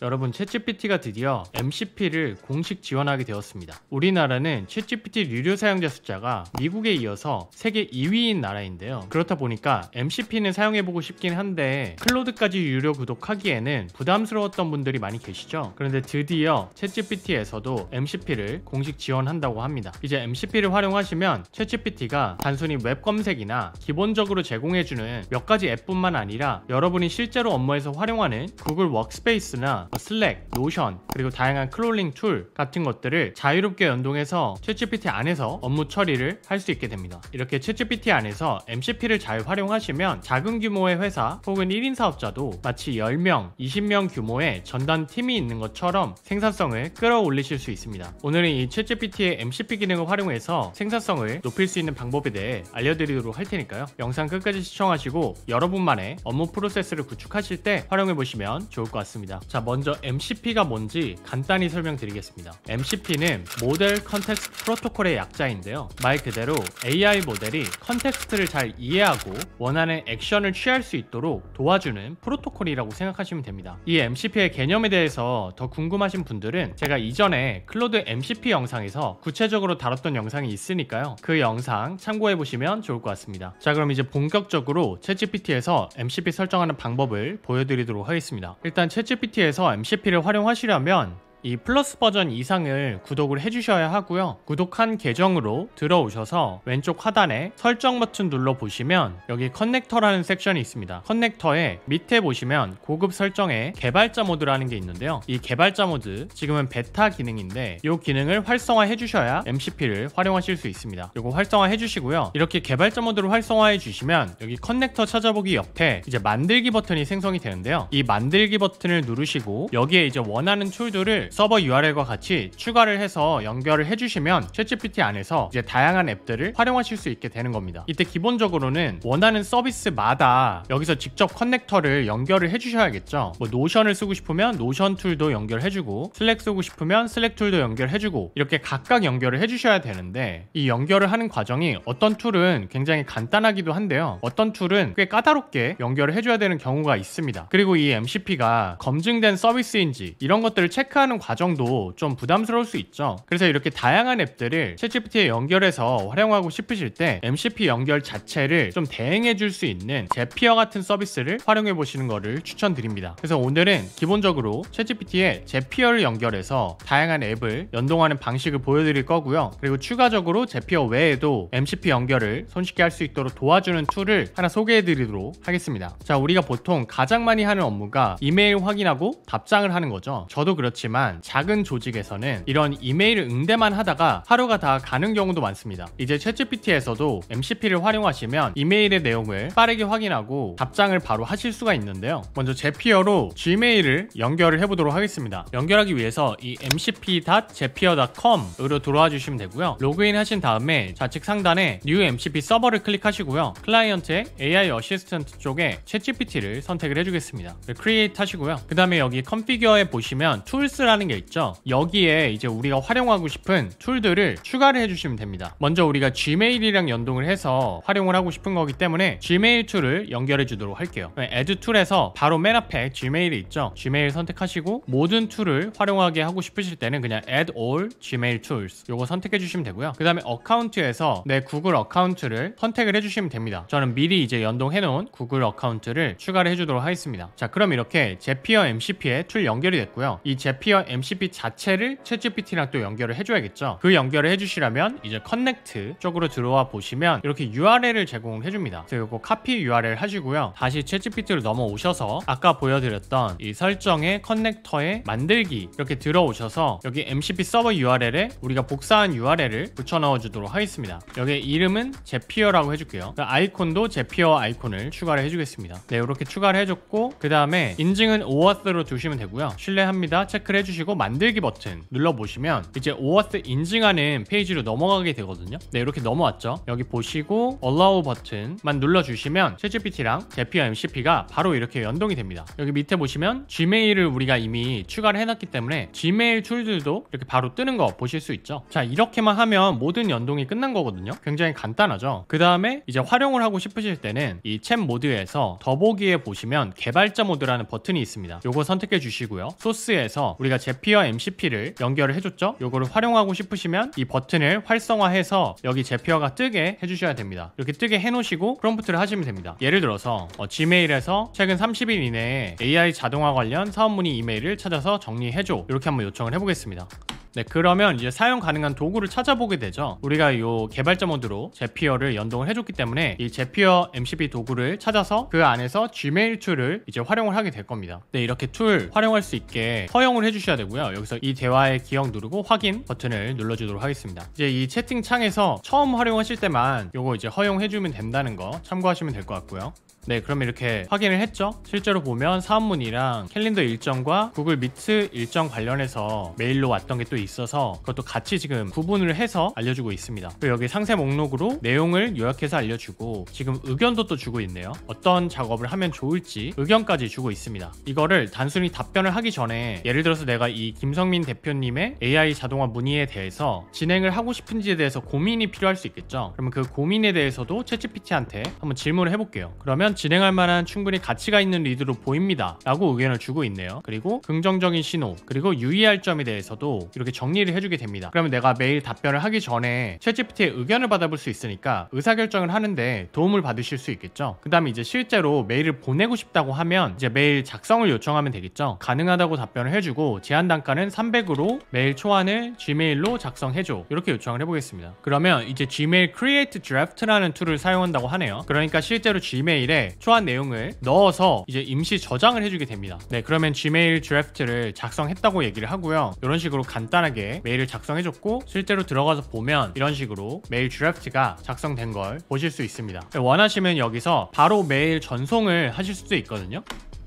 여러분, 챗GPT가 드디어 MCP를 공식 지원하게 되었습니다. 우리나라는 챗GPT 유료 사용자 숫자가 미국에 이어서 세계 2위인 나라인데요. 그렇다 보니까 MCP는 사용해보고 싶긴 한데 클로드까지 유료 구독하기에는 부담스러웠던 분들이 많이 계시죠. 그런데 드디어 챗GPT에서도 MCP를 공식 지원한다고 합니다. 이제 MCP를 활용하시면 챗GPT가 단순히 웹 검색이나 기본적으로 제공해주는 몇 가지 앱뿐만 아니라 여러분이 실제로 업무에서 활용하는 구글 워크스페이스나 슬랙, 노션, 그리고 다양한 크롤링 툴 같은 것들을 자유롭게 연동해서 챗GPT 안에서 업무 처리를 할 수 있게 됩니다. 이렇게 챗GPT 안에서 MCP를 잘 활용하시면 작은 규모의 회사 혹은 1인 사업자도 마치 10명, 20명 규모의 전담 팀이 있는 것처럼 생산성을 끌어올리실 수 있습니다. 오늘은 이 챗GPT의 MCP 기능을 활용해서 생산성을 높일 수 있는 방법에 대해 알려드리도록 할 테니까요. 영상 끝까지 시청하시고 여러분만의 업무 프로세스를 구축하실 때 활용해보시면 좋을 것 같습니다. 자, 먼저 MCP가 뭔지 간단히 설명드리겠습니다. MCP는 모델 컨텍스트 프로토콜의 약자인데요. 말 그대로 AI 모델이 컨텍스트를 잘 이해하고 원하는 액션을 취할 수 있도록 도와주는 프로토콜이라고 생각하시면 됩니다. 이 MCP의 개념에 대해서 더 궁금하신 분들은 제가 이전에 클로드 MCP 영상에서 구체적으로 다뤘던 영상이 있으니까요. 그 영상 참고해보시면 좋을 것 같습니다. 자, 그럼 이제 본격적으로 챗GPT에서 MCP 설정하는 방법을 보여드리도록 하겠습니다. 일단 챗GPT에서 MCP를 활용하시려면 이 플러스 버전 이상을 구독을 해주셔야 하고요. 구독한 계정으로 들어오셔서 왼쪽 하단에 설정 버튼 눌러보시면 여기 커넥터라는 섹션이 있습니다. 커넥터에 밑에 보시면 고급 설정에 개발자 모드라는 게 있는데요. 이 개발자 모드 지금은 베타 기능인데 이 기능을 활성화 해주셔야 MCP를 활용하실 수 있습니다. 이거 활성화 해주시고요. 이렇게 개발자 모드를 활성화해 주시면 여기 커넥터 찾아보기 옆에 이제 만들기 버튼이 생성이 되는데요. 이 만들기 버튼을 누르시고 여기에 이제 원하는 툴들을 서버 URL과 같이 추가를 해서 연결을 해주시면 챗GPT 안에서 이제 다양한 앱들을 활용하실 수 있게 되는 겁니다. 이때 기본적으로는 원하는 서비스마다 여기서 직접 커넥터를 연결을 해주셔야겠죠. 뭐 노션을 쓰고 싶으면 노션 툴도 연결해주고 슬랙 쓰고 싶으면 슬랙 툴도 연결해주고 이렇게 각각 연결을 해주셔야 되는데 이 연결을 하는 과정이 어떤 툴은 굉장히 간단하기도 한데요. 어떤 툴은 꽤 까다롭게 연결을 해줘야 되는 경우가 있습니다. 그리고 이 MCP가 검증된 서비스인지 이런 것들을 체크하는 과정도 좀 부담스러울 수 있죠. 그래서 이렇게 다양한 앱들을 챗GPT에 연결해서 활용하고 싶으실 때 MCP 연결 자체를 좀 대행해 줄 수 있는 제피어 같은 서비스를 활용해 보시는 것을 추천드립니다. 그래서 오늘은 기본적으로 챗GPT에 제피어를 연결해서 다양한 앱을 연동하는 방식을 보여드릴 거고요. 그리고 추가적으로 제피어 외에도 MCP 연결을 손쉽게 할 수 있도록 도와주는 툴을 하나 소개해 드리도록 하겠습니다. 자, 우리가 보통 가장 많이 하는 업무가 이메일 확인하고 답장을 하는 거죠. 저도 그렇지만 작은 조직에서는 이런 이메일 응대만 하다가 하루가 다 가는 경우도 많습니다. 이제 챗GPT에서도 MCP를 활용하시면 이메일의 내용을 빠르게 확인하고 답장을 바로 하실 수가 있는데요. 먼저 제피어로 Gmail을 연결을 해보도록 하겠습니다. 연결하기 위해서 이 mcp.zapier.com으로 들어와 주시면 되고요. 로그인 하신 다음에 좌측 상단에 New MCP 서버를 클릭하시고요. 클라이언트의 AI 어시스턴트 쪽에 챗GPT를 선택을 해주겠습니다. 크리에이트 하시고요. 그 다음에 여기 컨피규어에 보시면 툴스라는 게 있죠. 여기에 이제 우리가 활용하고 싶은 툴들을 추가를 해주시면 됩니다. 먼저 우리가 Gmail이랑 연동을 해서 활용을 하고 싶은 거기 때문에 Gmail 툴을 연결해 주도록 할게요. Add 툴에서 바로 맨 앞에 Gmail이 있죠. Gmail 선택하시고 모든 툴을 활용하게 하고 싶으실 때는 그냥 Add all Gmail tools 요거 선택해 주시면 되고요. 그 다음에 어카운트에서 내 구글 어카운트를 선택을 해주시면 됩니다. 저는 미리 이제 연동해 놓은 구글 어카운트를 추가를 해주도록 하겠습니다. 자, 그럼 이렇게 제피어 MCP에 툴 연결이 됐고요. 이 제피어 MCP 자체를 챗GPT랑 또 연결을 해줘야겠죠. 그 연결을 해주시려면 이제 커넥트 쪽으로 들어와 보시면 이렇게 URL을 제공을 해줍니다. 그래서 이거 카피 URL 하시고요. 다시 챗GPT로 넘어오셔서 아까 보여드렸던 이 설정의 커넥터에 만들기 이렇게 들어오셔서 여기 MCP 서버 URL에 우리가 복사한 URL을 붙여 넣어 주도록 하겠습니다. 여기 이름은 제피어라고 해줄게요. 아이콘도 제피어 아이콘을 추가를 해주겠습니다. 네, 이렇게 추가를 해줬고 그 다음에 인증은 OAuth로 두시면 되고요. 신뢰합니다 체크를 해주시면 해주시고 만들기 버튼 눌러보시면 이제 OAuth 인증하는 페이지로 넘어가게 되거든요. 네, 이렇게 넘어왔죠. 여기 보시고 Allow 버튼만 눌러주시면 챗GPT랑 제피어 MCP가 바로 이렇게 연동이 됩니다. 여기 밑에 보시면 Gmail을 우리가 이미 추가를 해놨기 때문에 Gmail 툴들도 이렇게 바로 뜨는 거 보실 수 있죠. 자, 이렇게만 하면 모든 연동이 끝난 거거든요. 굉장히 간단하죠. 그 다음에 이제 활용을 하고 싶으실 때는 이 챗 모드에서 더보기에 보시면 개발자 모드라는 버튼이 있습니다. 요거 선택해 주시고요. 소스에서 우리가 제피어 MCP를 연결을 해줬죠. 요거를 활용하고 싶으시면 이 버튼을 활성화해서 여기 제피어가 뜨게 해주셔야 됩니다. 이렇게 뜨게 해놓으시고 프롬프트를 하시면 됩니다. 예를 들어서 지메일에서 최근 30일 이내에 AI 자동화 관련 사업 문의 이메일을 찾아서 정리해줘, 이렇게 한번 요청을 해보겠습니다. 네, 그러면 이제 사용 가능한 도구를 찾아보게 되죠. 우리가 요 개발자 모드로 제피어를 연동을 해줬기 때문에 이 제피어 MCP 도구를 찾아서 그 안에서 Gmail 툴을 이제 활용을 하게 될 겁니다. 네, 이렇게 툴 활용할 수 있게 허용을 해주셔야 되고요. 여기서 이 대화의 기억 누르고 확인 버튼을 눌러주도록 하겠습니다. 이제 이 채팅창에서 처음 활용하실 때만 요거 이제 허용해주면 된다는 거 참고하시면 될 것 같고요. 네, 그럼 이렇게 확인을 했죠. 실제로 보면 사업문이랑 캘린더 일정과 구글 미트 일정 관련해서 메일로 왔던 게 또 있어서 그것도 같이 지금 구분을 해서 알려주고 있습니다. 그리고 여기 상세 목록으로 내용을 요약해서 알려주고 지금 의견도 또 주고 있네요. 어떤 작업을 하면 좋을지 의견까지 주고 있습니다. 이거를 단순히 답변을 하기 전에 예를 들어서 내가 이 김성민 대표님의 AI 자동화 문의에 대해서 진행을 하고 싶은지에 대해서 고민이 필요할 수 있겠죠. 그러면 그 고민에 대해서도 챗GPT한테 한번 질문을 해볼게요. 그러면 진행할 만한 충분히 가치가 있는 리드로 보입니다 라고 의견을 주고 있네요. 그리고 긍정적인 신호, 그리고 유의할 점에 대해서도 이렇게 정리를 해주게 됩니다. 그러면 내가 메일 답변을 하기 전에 챗GPT의 의견을 받아볼 수 있으니까 의사결정을 하는데 도움을 받으실 수 있겠죠. 그 다음에 이제 실제로 메일을 보내고 싶다고 하면 이제 메일 작성을 요청하면 되겠죠. 가능하다고 답변을 해주고 제한 단가는 300으로 메일 초안을 Gmail로 작성해줘, 이렇게 요청을 해보겠습니다. 그러면 이제 Gmail Create Draft라는 툴을 사용한다고 하네요. 그러니까 실제로 Gmail에 초안 내용을 넣어서 이제 임시 저장을 해주게 됩니다. 네, 그러면 Gmail 드래프트를 작성했다고 얘기를 하고요. 이런 식으로 간단하게 메일을 작성해줬고 실제로 들어가서 보면 이런 식으로 메일 드래프트가 작성된 걸 보실 수 있습니다. 원하시면 여기서 바로 메일 전송을 하실 수도 있거든요.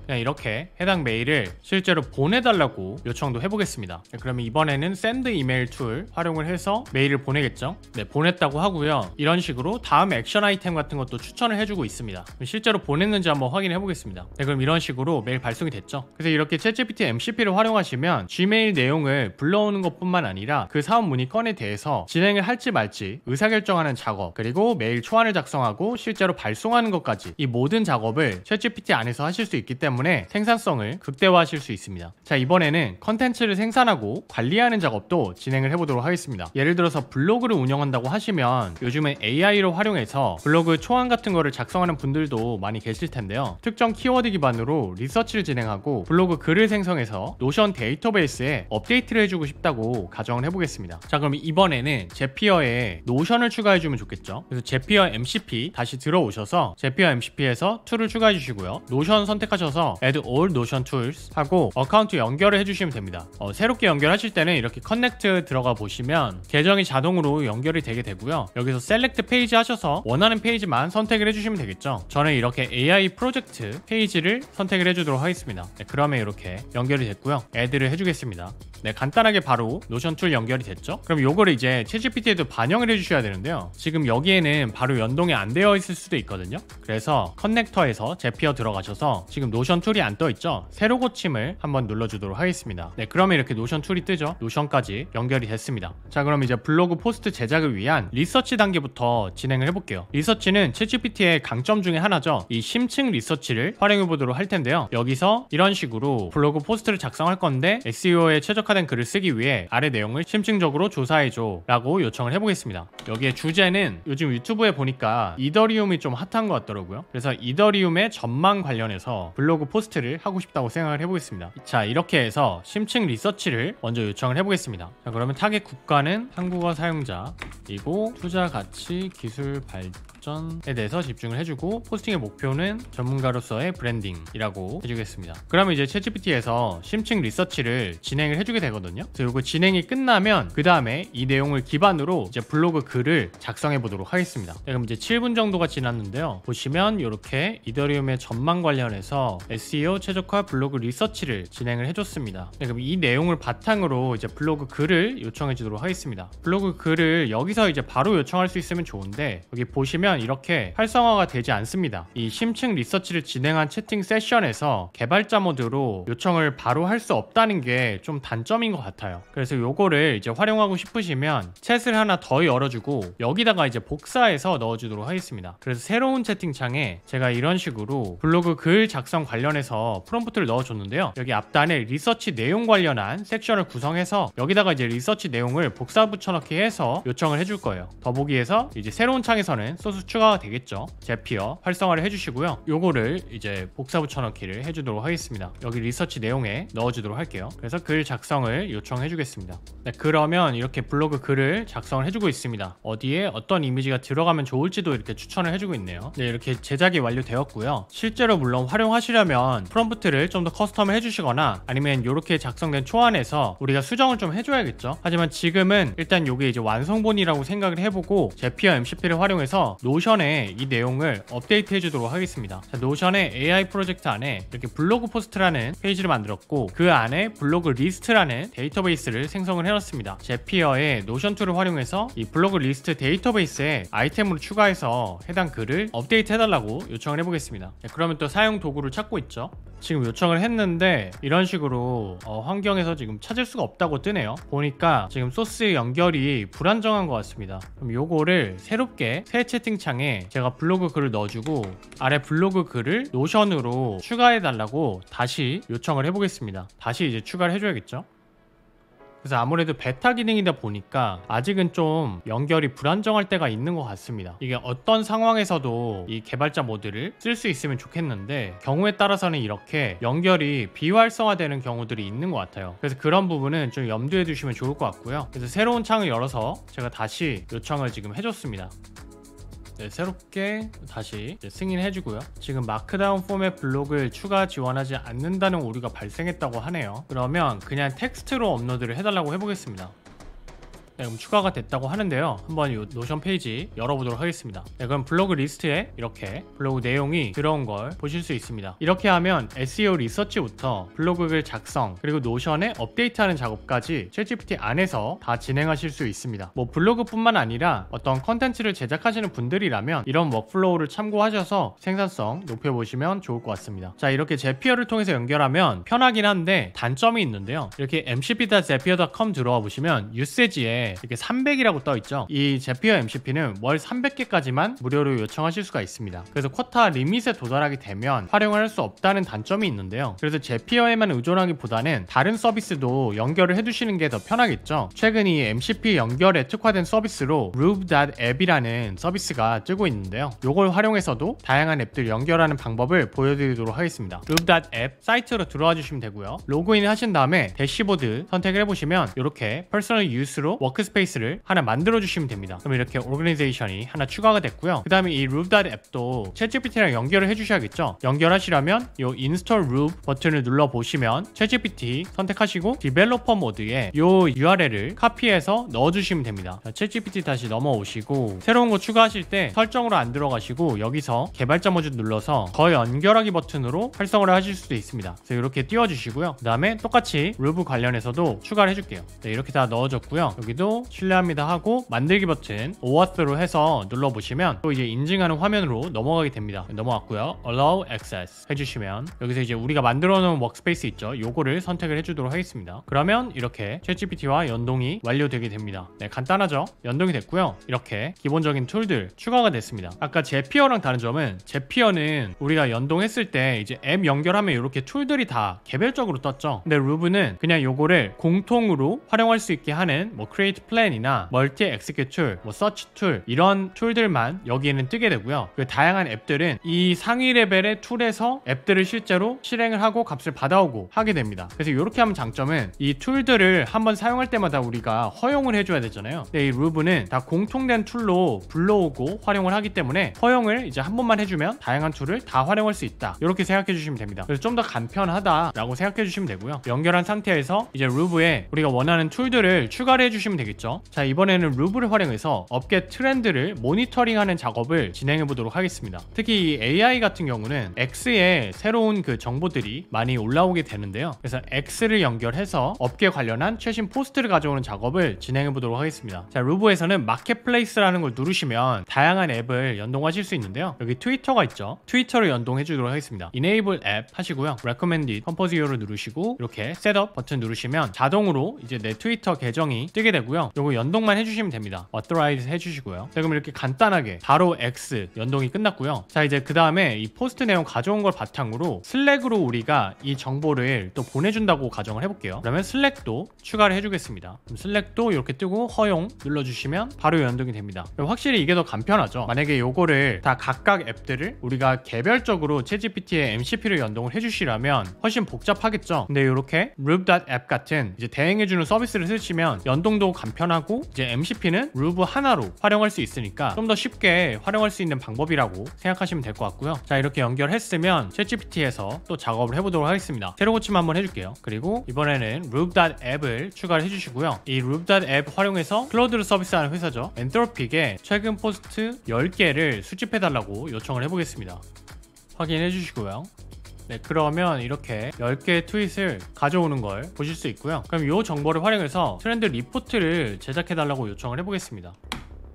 그냥 이렇게 해당 메일을 실제로 보내달라고 요청도 해보겠습니다. 그러면 이번에는 샌드 이메일 툴 활용을 해서 메일을 보내겠죠. 네, 보냈다고 하고요. 이런 식으로 다음 액션 아이템 같은 것도 추천을 해주고 있습니다. 실제로 보냈는지 한번 확인해 보겠습니다. 네, 그럼 이런 식으로 메일 발송이 됐죠. 그래서 이렇게 챗GPT MCP를 활용하시면 Gmail 내용을 불러오는 것뿐만 아니라 그 사업 문의 건에 대해서 진행을 할지 말지 의사결정하는 작업, 그리고 메일 초안을 작성하고 실제로 발송하는 것까지 이 모든 작업을 챗GPT 안에서 하실 수 있기 때문에 생산성을 극대화하실 수 있습니다. 자, 이번에는 컨텐츠를 생산하고 관리하는 작업도 진행을 해보도록 하겠습니다. 예를 들어서 블로그를 운영한다고 하시면 요즘은 AI로 활용해서 블로그 초안 같은 거를 작성하는 분들도 많이 계실 텐데요. 특정 키워드 기반으로 리서치를 진행하고 블로그 글을 생성해서 노션 데이터베이스에 업데이트를 해주고 싶다고 가정을 해보겠습니다. 자, 그럼 이번에는 제피어에 노션을 추가해주면 좋겠죠. 그래서 제피어 MCP 다시 들어오셔서 제피어 MCP에서 툴을 추가해 주시고요. 노션 선택하셔서 Add All Notion Tools 하고 어카운트 연결을 해주시면 됩니다. 새롭게 연결하실 때는 이렇게 Connect 들어가 보시면 계정이 자동으로 연결이 되게 되고요. 여기서 Select 페이지 하셔서 원하는 페이지만 선택을 해주시면 되겠죠. 저는 이렇게 AI 프로젝트 페이지를 선택을 해주도록 하겠습니다. 네, 그러면 이렇게 연결이 됐고요. Add를 해주겠습니다. 네, 간단하게 바로 노션 툴 연결이 됐죠. 그럼 요거를 이제 챗GPT에도 반영을 해주셔야 되는데요. 지금 여기에는 바로 연동이 안 되어 있을 수도 있거든요. 그래서 커넥터에서 제피어 들어가셔서 지금 노션 툴이 안 떠 있죠. 새로 고침을 한번 눌러주도록 하겠습니다. 네, 그러면 이렇게 노션 툴이 뜨죠. 노션까지 연결이 됐습니다. 자, 그럼 이제 블로그 포스트 제작을 위한 리서치 단계부터 진행을 해볼게요. 리서치는 챗GPT의 강점 중에 하나죠. 이 심층 리서치를 활용해 보도록 할 텐데요. 여기서 이런 식으로 블로그 포스트를 작성할 건데 SEO에 최적화된 글을 쓰기 위해 아래 내용을 심층적으로 조사해줘 라고 요청을 해보겠습니다. 여기에 주제는 요즘 유튜브에 보니까 이더리움이 좀 핫한 것 같더라고요. 그래서 이더리움의 전망 관련해서 블로그 포스트를 하고 싶다고 생각을 해보겠습니다. 자, 이렇게 해서 심층 리서치를 먼저 요청을 해보겠습니다. 자, 그러면 타겟 국가는 한국어 사용자, 그리고 투자 가치 기술 발전 발전에 대해서 집중을 해주고 포스팅의 목표는 전문가로서의 브랜딩이라고 해주겠습니다. 그러면 이제 챗GPT에서 심층 리서치를 진행을 해주게 되거든요. 그래서 이거 진행이 끝나면 그 다음에 이 내용을 기반으로 이제 블로그 글을 작성해 보도록 하겠습니다. 네, 그럼 이제 7분 정도가 지났는데요. 보시면 이렇게 이더리움의 전망 관련해서 SEO 최적화 블로그 리서치를 진행을 해줬습니다. 네, 그럼 이 내용을 바탕으로 이제 블로그 글을 요청해 주도록 하겠습니다. 블로그 글을 여기서 이제 바로 요청할 수 있으면 좋은데 여기 보시면 이렇게 활성화가 되지 않습니다. 이 심층 리서치를 진행한 채팅 세션에서 개발자 모드로 요청을 바로 할 수 없다는 게 좀 단점인 것 같아요. 그래서 요거를 이제 활용하고 싶으시면 챗을 하나 더 열어주고 여기다가 이제 복사해서 넣어주도록 하겠습니다. 그래서 새로운 채팅창에 제가 이런 식으로 블로그 글 작성 관련해서 프롬프트를 넣어줬는데요. 여기 앞단에 리서치 내용 관련한 섹션을 구성해서 여기다가 이제 리서치 내용을 복사 붙여넣기 해서 요청을 해줄 거예요. 더보기에서 이제 새로운 창에서는 소스 추가가 되겠죠. 제피어 활성화를 해주시고요. 요거를 이제 복사 붙여넣기를 해주도록 하겠습니다. 여기 리서치 내용에 넣어주도록 할게요. 그래서 글 작성을 요청해 주겠습니다. 네, 그러면 이렇게 블로그 글을 작성을 해주고 있습니다. 어디에 어떤 이미지가 들어가면 좋을지도 이렇게 추천을 해주고 있네요. 네, 이렇게 제작이 완료되었고요. 실제로 물론 활용하시려면 프롬프트를 좀 더 커스텀을 해주시거나 아니면 이렇게 작성된 초안에서 우리가 수정을 좀 해줘야겠죠. 하지만 지금은 일단 이게 이제 완성본이라고 생각을 해보고 제피어 MCP를 활용해서 노션에 이 내용을 업데이트 해주도록 하겠습니다. 자, 노션의 AI 프로젝트 안에 이렇게 블로그 포스트라는 페이지를 만들었고 그 안에 블로그 리스트라는 데이터베이스를 생성을 해놨습니다. 제피어의 노션2를 활용해서 이 블로그 리스트 데이터베이스에 아이템으로 추가해서 해당 글을 업데이트 해달라고 요청을 해보겠습니다. 네, 그러면 또 사용 도구를 찾고 있죠. 지금 요청을 했는데 이런 식으로 환경에서 지금 찾을 수가 없다고 뜨네요. 보니까 지금 소스 연결이 불안정한 것 같습니다. 그럼 요거를 새롭게 새 채팅창에 제가 블로그 글을 넣어주고 아래 블로그 글을 노션으로 추가해 달라고 다시 요청을 해보겠습니다. 다시 이제 추가를 해줘야겠죠. 그래서 아무래도 베타 기능이다 보니까 아직은 좀 연결이 불안정할 때가 있는 것 같습니다. 이게 어떤 상황에서도 이 개발자 모드를 쓸 수 있으면 좋겠는데 경우에 따라서는 이렇게 연결이 비활성화되는 경우들이 있는 것 같아요. 그래서 그런 부분은 좀 염두에 두시면 좋을 것 같고요. 그래서 새로운 창을 열어서 제가 다시 요청을 지금 해줬습니다. 네, 새롭게 다시 승인해주고요. 지금 마크다운 포맷 블록을 추가 지원하지 않는다는 오류가 발생했다고 하네요. 그러면 그냥 텍스트로 업로드를 해달라고 해보겠습니다. 네, 그럼 추가가 됐다고 하는데요. 한번 이 노션 페이지 열어보도록 하겠습니다. 네, 그럼 블로그 리스트에 이렇게 블로그 내용이 들어온 걸 보실 수 있습니다. 이렇게 하면 SEO 리서치부터 블로그 글 작성 그리고 노션에 업데이트하는 작업까지 챗GPT 안에서 다 진행하실 수 있습니다. 뭐 블로그뿐만 아니라 어떤 컨텐츠를 제작하시는 분들이라면 이런 워크플로우를 참고하셔서 생산성 높여보시면 좋을 것 같습니다. 자, 이렇게 제피어를 통해서 연결하면 편하긴 한데 단점이 있는데요. 이렇게 mcp.zapier.com 들어와 보시면 유세지에 이렇게 300이라고 떠있죠. 이 제피어 MCP는 월 300개까지만 무료로 요청하실 수가 있습니다. 그래서 쿼타 리밋에 도달하게 되면 활용을 할 수 없다는 단점이 있는데요. 그래서 제피어에만 의존하기보다는 다른 서비스도 연결을 해두시는 게 더 편하겠죠. 최근 이 MCP 연결에 특화된 서비스로 Rube.app이라는 서비스가 뜨고 있는데요. 이걸 활용해서도 다양한 앱들 연결하는 방법을 보여드리도록 하겠습니다. Rube.app 사이트로 들어와 주시면 되고요. 로그인 하신 다음에 대시보드 선택을 해보시면 이렇게 퍼스널 유스로 워크스페이스를 하나 만들어 주시면 됩니다. 그럼 이렇게 오르가니제이션이 하나 추가가 됐고요. 그 다음에 이 Rube.app도 챗GPT랑 연결을 해주셔야겠죠. 연결하시려면 이 Install Rube 버튼을 눌러 보시면 챗GPT 선택하시고 디벨로퍼 모드에 이 URL을 카피해서 넣어주시면 됩니다. 챗GPT 다시 넘어오시고 새로운 거 추가하실 때 설정으로 안 들어가시고 여기서 개발자 모드 눌러서 더 연결하기 버튼으로 활성화를 하실 수도 있습니다. 그래서 이렇게 띄워주시고요. 그 다음에 똑같이 Rube 관련해서도 추가를 해줄게요. 네, 이렇게 다 넣어줬고요. 여기도 신뢰합니다 하고 만들기 버튼 OAuth로 해서 눌러보시면 또 이제 인증하는 화면으로 넘어가게 됩니다. 넘어왔고요. Allow Access 해주시면 여기서 이제 우리가 만들어 놓은 워크스페이스 있죠. 요거를 선택을 해주도록 하겠습니다. 그러면 이렇게 챗GPT와 연동이 완료되게 됩니다. 네, 간단하죠? 연동이 됐고요. 이렇게 기본적인 툴들 추가가 됐습니다. 아까 제피어랑 다른 점은 제피어는 우리가 연동했을 때 이제 앱 연결하면 이렇게 툴들이 다 개별적으로 떴죠. 근데 루브는 그냥 요거를 공통으로 활용할 수 있게 하는 뭐 크리에이터 execute plan이나 multi execute tool, 뭐 search tool 이런 툴들만 여기에는 뜨게 되고요. 그 다양한 앱들은 이 상위 레벨의 툴에서 앱들을 실제로 실행을 하고 값을 받아오고 하게 됩니다. 그래서 이렇게 하면 장점은 이 툴들을 한번 사용할 때마다 우리가 허용을 해줘야 되잖아요. 근데 이 루브는 다 공통된 툴로 불러오고 활용을 하기 때문에 허용을 이제 한 번만 해주면 다양한 툴을 다 활용할 수 있다, 이렇게 생각해 주시면 됩니다. 그래서 좀 더 간편하다라고 생각해 주시면 되고요. 연결한 상태에서 이제 루브에 우리가 원하는 툴들을 추가를 해주시면 되겠죠. 자, 이번에는 루브를 활용해서 업계 트렌드를 모니터링하는 작업을 진행해 보도록 하겠습니다. 특히 이 AI 같은 경우는 X에 새로운 그 정보들이 많이 올라오게 되는데요. 그래서 X를 연결해서 업계 관련한 최신 포스트를 가져오는 작업을 진행해 보도록 하겠습니다. 자, 루브에서는 마켓플레이스라는 걸 누르시면 다양한 앱을 연동하실 수 있는데요. 여기 트위터가 있죠. 트위터를 연동해 주도록 하겠습니다. Enable App 하시고요. Recommended, Compose요를 누르시고 이렇게 Setup 버튼 누르시면 자동으로 이제 내 트위터 계정이 뜨게 되고요. 요거 연동만 해주시면 됩니다. Authorize 해주시고요. 자, 그럼 이렇게 간단하게 바로 X 연동이 끝났고요. 자, 이제 그 다음에 이 포스트 내용 가져온 걸 바탕으로 슬랙으로 우리가 이 정보를 또 보내준다고 가정을 해볼게요. 그러면 슬랙도 추가를 해주겠습니다. 그럼 슬랙도 이렇게 뜨고 허용 눌러주시면 바로 연동이 됩니다. 확실히 이게 더 간편하죠. 만약에 요거를 다 각각 앱들을 우리가 개별적으로 챗GPT에 MCP를 연동을 해주시라면 훨씬 복잡하겠죠. 근데 이렇게 Rube.app 같은 이제 대행해주는 서비스를 쓰시면 연동도 간편하고 이제 MCP는 루브 하나로 활용할 수 있으니까 좀 더 쉽게 활용할 수 있는 방법이라고 생각하시면 될 것 같고요. 자, 이렇게 연결했으면 챗GPT에서 또 작업을 해보도록 하겠습니다. 새로 고침 한번 해줄게요. 그리고 이번에는 Rube.app을 추가를 해주시고요. 이 Rube.app 활용해서 클로드 서비스하는 회사죠. 엔트로픽에 최근 포스트 10개를 수집해달라고 요청을 해보겠습니다. 확인해 주시고요. 네, 그러면 이렇게 10개의 트윗을 가져오는 걸 보실 수 있고요. 그럼 이 정보를 활용해서 트렌드 리포트를 제작해달라고 요청을 해보겠습니다.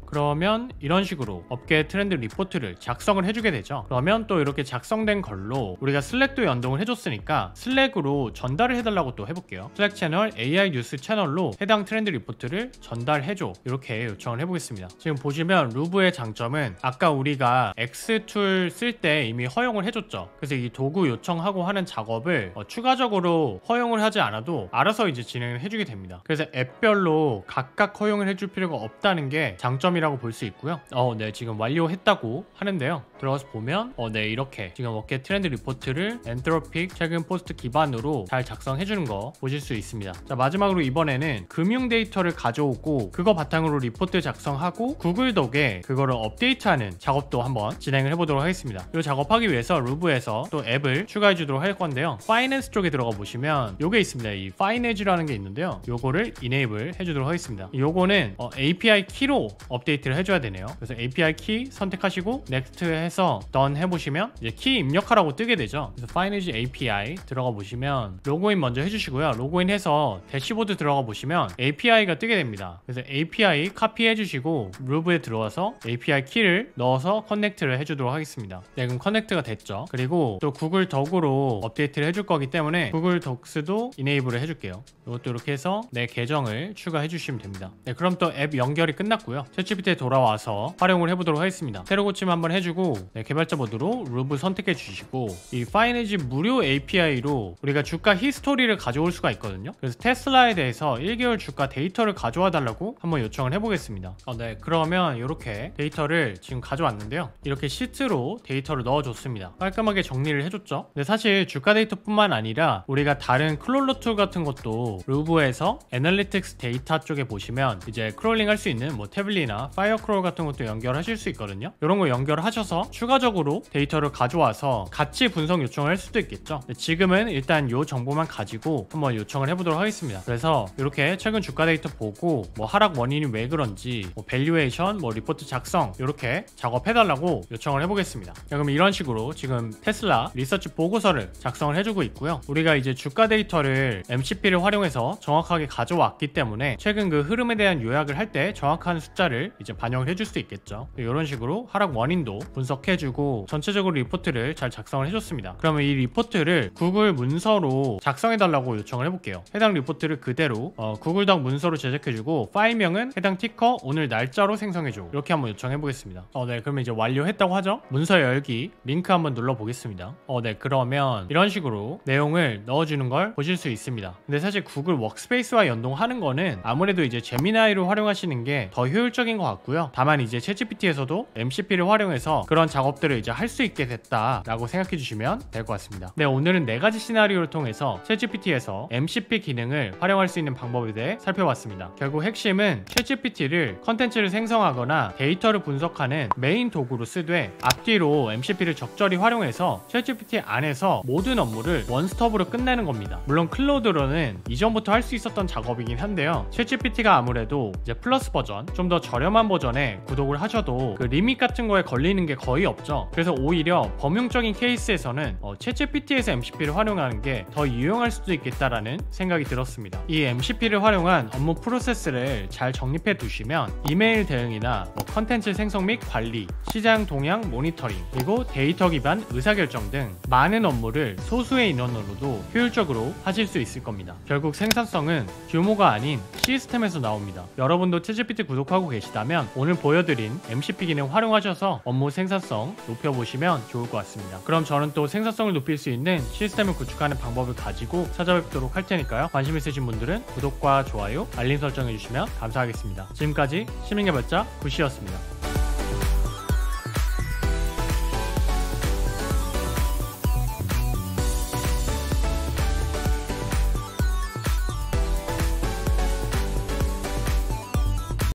그러면 이런 식으로 업계 트렌드 리포트를 작성을 해주게 되죠. 그러면 또 이렇게 작성된 걸로 우리가 슬랙도 연동을 해줬으니까 슬랙으로 전달을 해달라고 또 해볼게요. 슬랙 채널 AI 뉴스 채널로 해당 트렌드 리포트를 전달해줘, 이렇게 요청을 해보겠습니다. 지금 보시면 루브의 장점은 아까 우리가 X툴 쓸 때 이미 허용을 해줬죠. 그래서 이 도구 요청하고 하는 작업을 추가적으로 허용을 하지 않아도 알아서 이제 진행을 해주게 됩니다. 그래서 앱별로 각각 허용을 해줄 필요가 없다는 게 장점이라고 볼 수 있고요. 네, 지금 완료했다고 하는데요. 들어가서 보면 네, 이렇게 지금 업계 트렌드 리포트를 엔트로픽 최근 포스트 기반으로 잘 작성해주는 거 보실 수 있습니다. 자, 마지막으로 이번에는 금융 데이터를 가져오고 그거 바탕으로 리포트 작성하고 구글 덕에 그거를 업데이트하는 작업도 한번 진행을 해보도록 하겠습니다. 이 작업하기 위해서 루브에서 또 앱을 추가해 주도록 할 건데요. 파이낸스 쪽에 들어가 보시면 요게 있습니다. 이 파이내지라는 게 있는데요. 요거를 이네이블 해주도록 하겠습니다. 요거는 API 키로 업데이트를 해줘야 되네요. 그래서 API 키 선택하시고 Next 해서 Done 해보시면 이제 키 입력하라고 뜨게 되죠. 그래서 파이내지 API 들어가 보시면 로그인 먼저 해주시고요. 로그인해서 대시보드 들어가 보시면 API가 뜨게 됩니다. 그래서 API 카피해 주시고 루브에 들어와서 API 키를 넣어서 커넥트를 해주도록 하겠습니다. 네, 그럼 커넥트가 됐죠. 그리고 또 구글 덕으로 업데이트를 해줄 거기 때문에 구글 덕스도 이네이블을 해줄게요. 이것도 이렇게 해서 내 계정을 추가해 주시면 됩니다. 네, 그럼 또 앱 연결이 끝났고요. 챗GPT에 돌아와서 활용을 해보도록 하겠습니다. 새로 고침 한번 해주고 네, 개발자 모드로 루브 선택해 주시고 이 파이내지 무료 API로 우리가 주가 히스토리를 가져올 수가 있거든요. 그래서 테슬라에 대해서 1개월 주가 데이터를 가져와 달라고 한번 요청을 해보겠습니다. 네, 그러면 이렇게 데이터를 지금 가져왔는데요. 이렇게 시트로 데이터를 넣어줬습니다. 깔끔하게 정리를 해줬죠. 근데 사실 주가 데이터뿐만 아니라 우리가 다른 클롤러 툴 같은 것도 루브에서 애널리틱스 데이터 쪽에 보시면 이제 크롤링 할 수 있는 뭐 태블릿이나 파이어크롤 같은 것도 연결하실 수 있거든요. 이런 거 연결하셔서 추가적으로 데이터를 가져와서 같이 분석 요청을 할 수도 있겠죠. 지금은 일단 이 정보만 가지고 한번 요청을 해보도록 하겠습니다. 그래서 이렇게 최근 주가 데이터 보고 뭐 하락 원인이 왜 그런지 뭐 밸류에이션, 뭐 리포트 작성 이렇게 작업해달라고 요청을 해보겠습니다. 그럼 이런 식으로 지금 테슬라 리서치 보고서를 작성을 해주고 있고요. 우리가 이제 주가 데이터를 MCP를 활용해서 정확하게 가져왔기 때문에 최근 그 흐름에 대한 요약을 할 때 정확한 숫자를 이제 반영을 해줄 수 있겠죠. 이런 식으로 하락 원인도 분석해주고 전체적으로 리포트를 잘 작성을 해줬습니다. 그러면 이 리포트를 구글 문서로 작성해달라고 요청을 해볼게요. 해당 리포트를 그대로 구글 덕 문서로 제작해주고 파일명은 해당 티커 오늘 날짜로 생성해줘, 이렇게 한번 요청해보겠습니다. 네, 그러면 이제 완료했다고 하죠. 문서 열기 링크 한번 눌러보겠습니다. 네, 그러면 이런 식으로 내용을 넣어주는 걸 보실 수 있습니다. 근데 사실 구글 워크스페이스와 연동하는 거는 아무래도 이제 제미나이를 활용하시는 게 더 효율적인 것 같고요. 다만 이제 챗GPT에서도 MCP를 활용해서 그런 작업들을 이제 할 수 있게 됐다라고 생각해 주시면 될 것 같습니다. 네, 오늘은 4가지 시나리오를 통해서 챗GPT에서 MCP 기능을 활용할 수 있는 방법에 대해 살펴봤습니다. 결국 핵심은 챗GPT를 컨텐츠를 생성하거나 데이터를 분석하는 메인 도구로 쓰되 앞뒤로 MCP를 적절히 활용해서 챗GPT 안에서 모든 업무를 원스톱으로 끝내는 겁니다. 물론 클로드로는 이전부터 할 수 있었던 작업이긴 한데요. 챗GPT가 아무래도 이제 플러스 버전, 좀 더 저렴한 버전에 구독을 하셔도 그 리밋 같은 거에 걸리는 게 거의 없죠. 그래서 오히려 범용적인 케이스에서는 챗GPT에서 MCP를 활용하는 게 더 유용할 수도 있겠다라는 생각이 들었습니다. 이 MCP를 활용한 업무 프로세스를 잘 정립해 두시면 이메일 대응이나 컨텐츠 생성 및 관리, 시장 동향 모니터링, 그리고 데이터 기반 의사결정 등 많은 업무를 소수의 인원으로도 효율적으로 하실 수 있을 겁니다. 결국 생산성은 규모가 아닌 시스템에서 나옵니다. 여러분도 챗GPT 구독하고 계시다면 오늘 보여드린 MCP 기능 활용하셔서 업무 생산성 높여보시면 좋을 것 같습니다. 그럼 저는 또 생산성을 높일 수 있는 시스템을 구축하는 방법을 가지고 찾아뵙도록 할 테니까요. 관심 있으신 분들은 구독과 좋아요, 알림 설정 해주시면 감사하겠습니다. 지금까지 시민개발자 구시였습니다.